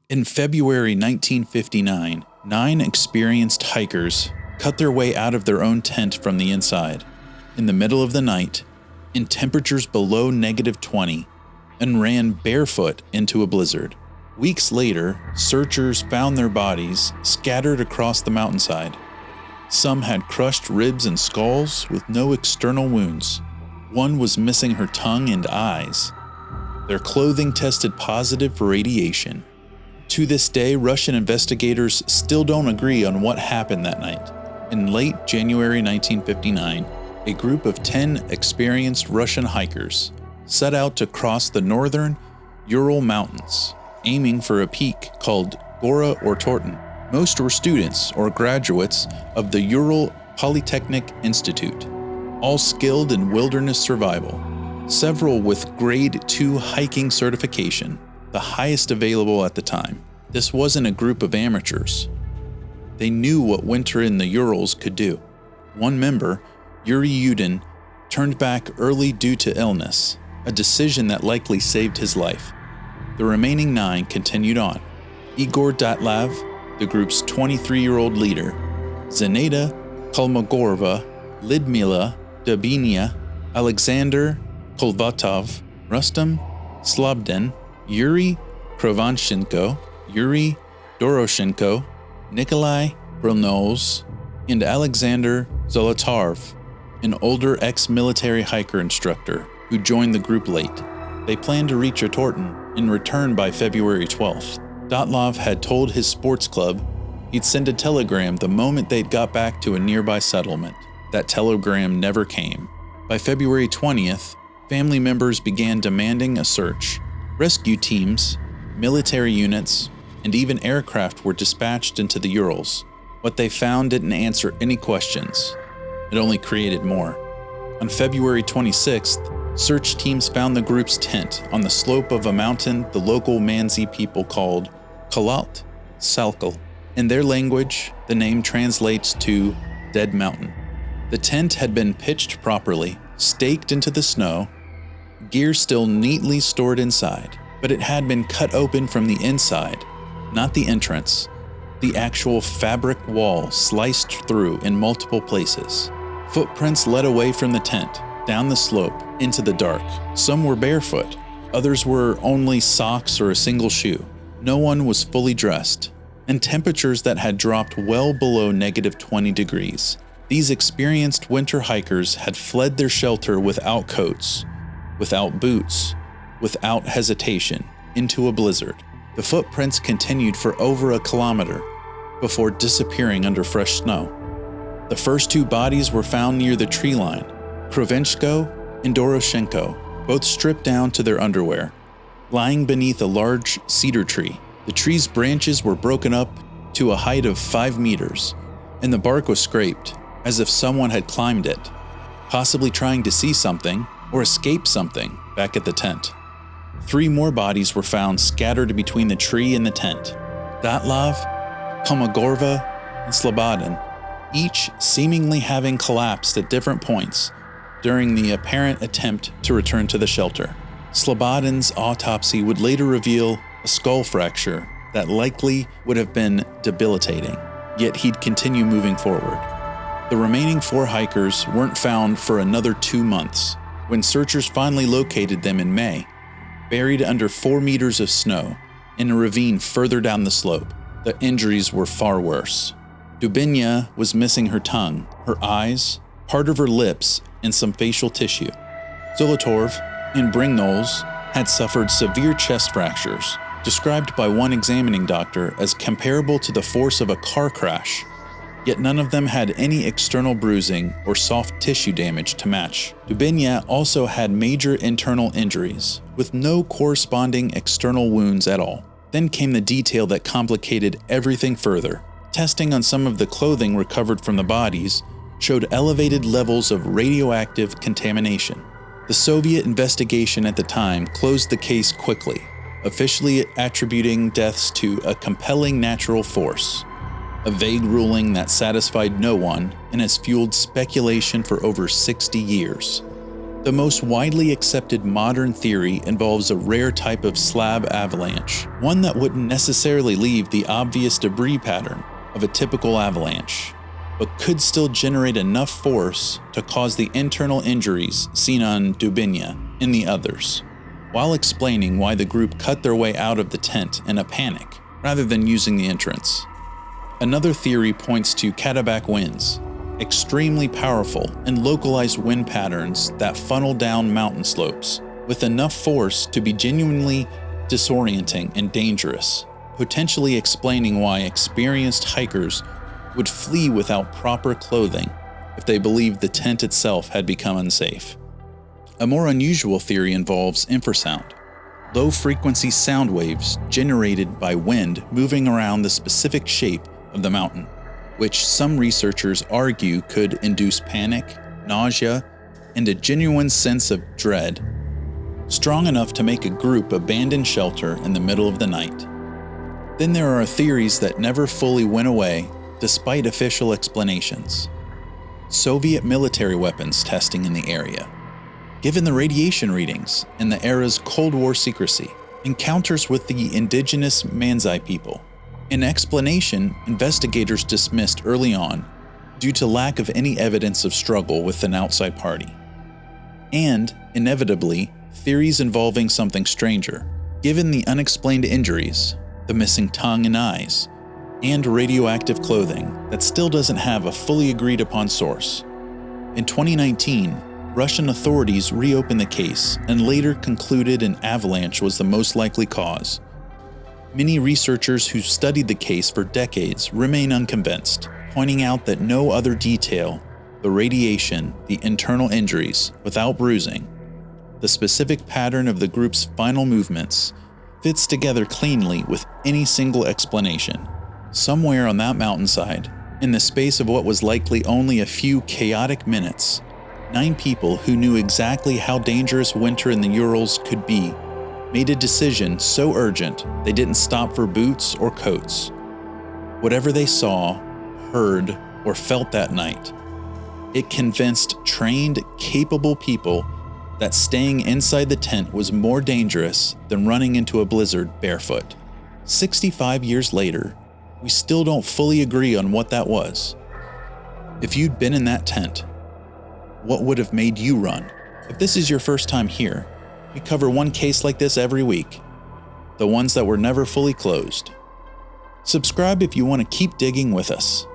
In February 1959, 9 experienced hikers cut their way out of their own tent from the inside, in the middle of the night, in temperatures below -20, and ran barefoot into a blizzard. Weeks later, searchers found their bodies scattered across the mountainside. Some had crushed ribs and skulls with no external wounds. One was missing her tongue and eyes. Their clothing tested positive for radiation. To this day, Russian investigators still don't agree on what happened that night. In late January 1959, a group of 10 experienced Russian hikers set out to cross the northern Ural Mountains, aiming for a peak called Gora or Torten. Most were students or graduates of the Ural Polytechnic Institute, all skilled in wilderness survival, several with Grade 2 hiking certification, the highest available at the time. This wasn't a group of amateurs. They knew what winter in the Urals could do. One member, Yuri Yudin, turned back early due to illness, a decision that likely saved his life. The remaining 9 continued on. Igor Dyatlov, the group's 23-year-old leader, Zeneda Kolmogorova, Lidmila Dubinia, Alexander Kolvatov, Rustam Slobdin, Yuri Krovanchenko, Yuri Doroshenko, Nikolai Brunels, and Alexander Zolotarov, an older ex-military hiker instructor who joined the group late. They planned to reach Torten and return by February 12th. Dyatlov had told his sports club he'd send a telegram the moment they'd got back to a nearby settlement. That telegram never came. By February 20th, family members began demanding a search. Rescue teams, military units, and even aircraft were dispatched into the Urals. What they found didn't answer any questions. It only created more. On February 26th, search teams found the group's tent on the slope of a mountain the local Mansi people called Kalalt Salkal. In their language, the name translates to Dead Mountain. The tent had been pitched properly, staked into the snow, gear still neatly stored inside, but it had been cut open from the inside, not the entrance. The actual fabric wall sliced through in multiple places. Footprints led away from the tent, down the slope, into the dark. Some were barefoot, others were only socks or a single shoe. No one was fully dressed, and temperatures that had dropped well below -20 degrees. These experienced winter hikers had fled their shelter without coats, without boots, without hesitation, into a blizzard. The footprints continued for over a kilometer before disappearing under fresh snow. The first 2 bodies were found near the tree line, Krovenchko and Doroshenko, both stripped down to their underwear, lying beneath a large cedar tree. The tree's branches were broken up to a height of 5 meters, and the bark was scraped, as if someone had climbed it, possibly trying to see something or escape something back at the tent. 3 more bodies were found scattered between the tree and the tent. Dyatlov, Kolmogorova, and Slobodin, each seemingly having collapsed at different points during the apparent attempt to return to the shelter. Slobodin's autopsy would later reveal a skull fracture that likely would have been debilitating, yet he'd continue moving forward. The remaining 4 hikers weren't found for another 2 months, when searchers finally located them in May, buried under 4 meters of snow in a ravine further down the slope. The injuries were far worse. Dubinia was missing her tongue, her eyes, part of her lips, and some facial tissue. Zolotarov and Brignoles had suffered severe chest fractures, described by one examining doctor as comparable to the force of a car crash, yet none of them had any external bruising or soft tissue damage to match. Dubinia also had major internal injuries, with no corresponding external wounds at all. Then came the detail that complicated everything further. Testing on some of the clothing recovered from the bodies showed elevated levels of radioactive contamination. The Soviet investigation at the time closed the case quickly, officially attributing deaths to a compelling natural force, a vague ruling that satisfied no one and has fueled speculation for over 60 years. The most widely accepted modern theory involves a rare type of slab avalanche, one that wouldn't necessarily leave the obvious debris pattern of a typical avalanche, but could still generate enough force to cause the internal injuries seen on Dubinya and the others, while explaining why the group cut their way out of the tent in a panic rather than using the entrance. Another theory points to Katabac winds, extremely powerful and localized wind patterns that funnel down mountain slopes with enough force to be genuinely disorienting and dangerous, potentially explaining why experienced hikers would flee without proper clothing if they believed the tent itself had become unsafe. A more unusual theory involves infrasound, low-frequency sound waves generated by wind moving around the specific shape of the mountain, which some researchers argue could induce panic, nausea, and a genuine sense of dread, strong enough to make a group abandon shelter in the middle of the night. Then there are theories that never fully went away despite official explanations. Soviet military weapons testing in the area. Given the radiation readings and the era's Cold War secrecy, encounters with the indigenous Manzai people, an explanation investigators dismissed early on due to lack of any evidence of struggle with an outside party. And, inevitably, theories involving something stranger, given the unexplained injuries, the missing tongue and eyes, and radioactive clothing that still doesn't have a fully agreed upon source. In 2019, Russian authorities reopened the case and later concluded an avalanche was the most likely cause. Many researchers who studied the case for decades remain unconvinced, pointing out that no other detail, the radiation, the internal injuries, without bruising, the specific pattern of the group's final movements, fits together cleanly with any single explanation. Somewhere on that mountainside, in the space of what was likely only a few chaotic minutes, 9 people who knew exactly how dangerous winter in the Urals could be made a decision so urgent they didn't stop for boots or coats. Whatever they saw, heard, or felt that night, it convinced trained, capable people that staying inside the tent was more dangerous than running into a blizzard barefoot. 65 years later, we still don't fully agree on what that was. If you'd been in that tent, what would have made you run? If this is your first time here, we cover one case like this every week, the ones that were never fully closed. Subscribe if you want to keep digging with us.